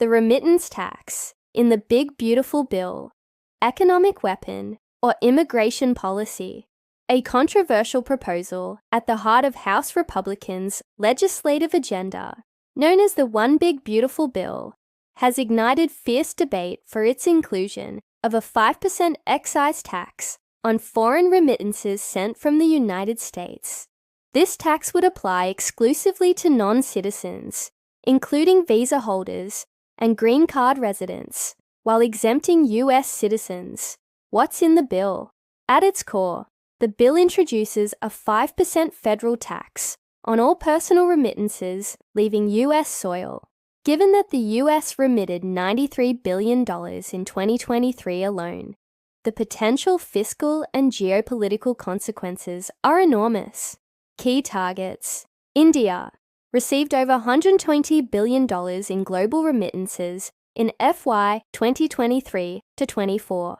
The remittance tax, in the Big Beautiful Bill, economic weapon, or immigration policy, a controversial proposal at the heart of House Republicans' legislative agenda, known as the One Big Beautiful Bill, has ignited fierce debate for its inclusion of a 5% excise tax on foreign remittances sent from the United States. This tax would apply exclusively to non-citizens, including visa holders and green card residents, while exempting U.S. citizens. What's in the bill? At its core, the bill introduces a 5% federal tax on all personal remittances leaving U.S. soil. Given that the U.S. remitted $93 billion in 2023 alone, the potential fiscal and geopolitical consequences are enormous. Key targets: India received over $120 billion in global remittances in FY 2023-24.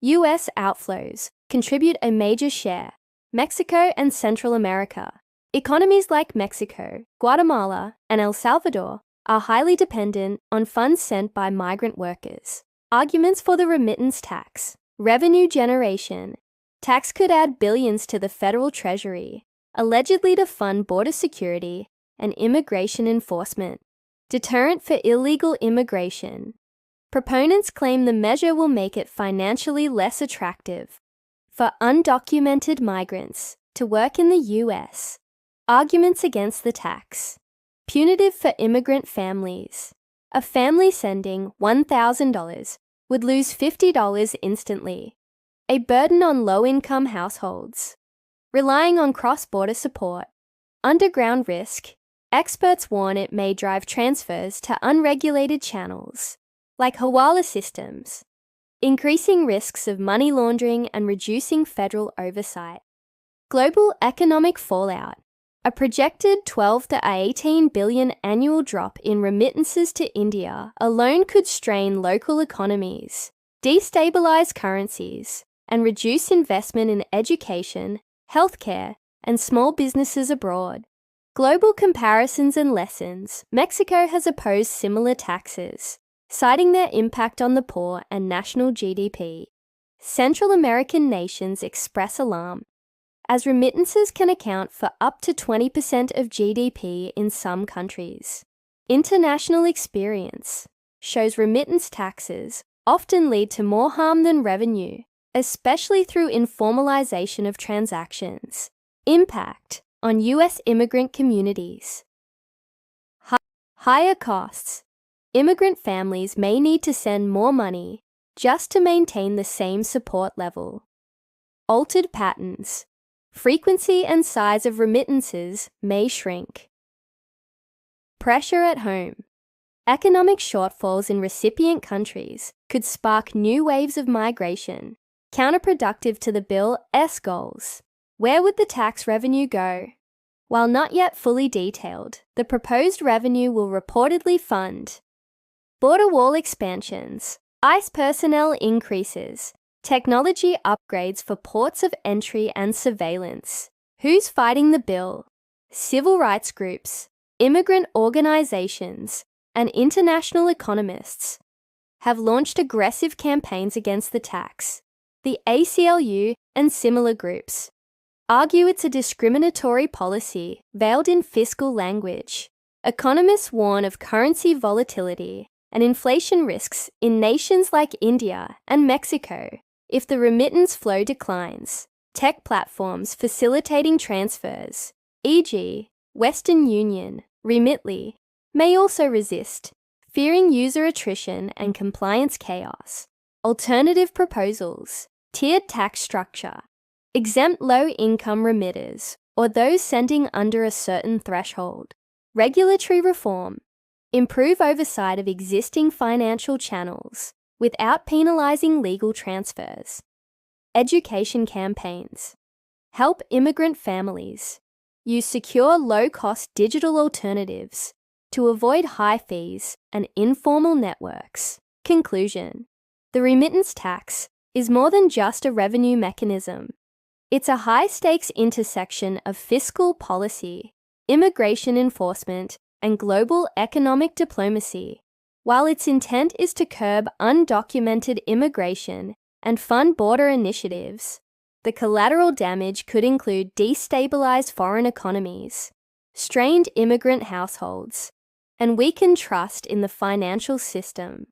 U.S. outflows contribute a major share. Mexico and Central America. Economies like Mexico, Guatemala, and El Salvador are highly dependent on funds sent by migrant workers. Arguments for the remittance tax. Revenue generation. Tax could add billions to the federal treasury, allegedly to fund border security and immigration enforcement. Deterrent for illegal immigration. Proponents claim the measure will make it financially less attractive for undocumented migrants to work in the U.S. Arguments against the tax. Punitive for immigrant families. A family sending $1,000 would lose $50 instantly. A burden on low-income households. Relying on cross-border support. Underground risk. Experts warn it may drive transfers to unregulated channels, like hawala systems, increasing risks of money laundering and reducing federal oversight. Global economic fallout. A projected 12 to 18 billion annual drop in remittances to India alone could strain local economies, destabilize currencies, and reduce investment in education, healthcare, and small businesses abroad. Global comparisons and lessons. Mexico has opposed similar taxes, citing their impact on the poor and national GDP. Central American nations express alarm, as remittances can account for up to 20% of GDP in some countries. International experience shows remittance taxes often lead to more harm than revenue, especially through informalization of transactions. Impact on U.S. immigrant communities. Higher costs. Immigrant families may need to send more money just to maintain the same support level. Altered patterns. Frequency and size of remittances may shrink. Pressure at home. Economic shortfalls in recipient countries could spark new waves of migration, counterproductive to the bill's goals. Where would the tax revenue go? While not yet fully detailed, the proposed revenue will reportedly fund border wall expansions, ICE personnel increases, technology upgrades for ports of entry and surveillance. Who's fighting the bill? Civil rights groups, immigrant organizations, and international economists have launched aggressive campaigns against the tax. The ACLU and similar groups argue it's a discriminatory policy veiled in fiscal language. Economists warn of currency volatility and inflation risks in nations like India and Mexico if the remittance flow declines. Tech platforms facilitating transfers, e.g., Western Union, Remitly, may also resist, fearing user attrition and compliance chaos. Alternative proposals. Tiered tax structure. Exempt low-income remitters, or those sending under a certain threshold. Regulatory reform. Improve oversight of existing financial channels without penalizing legal transfers. Education campaigns. Help immigrant families. Use secure, low-cost digital alternatives to avoid high fees and informal networks. Conclusion. The remittance tax is more than just a revenue mechanism. It's a high-stakes intersection of fiscal policy, immigration enforcement, and global economic diplomacy. While its intent is to curb undocumented immigration and fund border initiatives, the collateral damage could include destabilized foreign economies, strained immigrant households, and weakened trust in the financial system.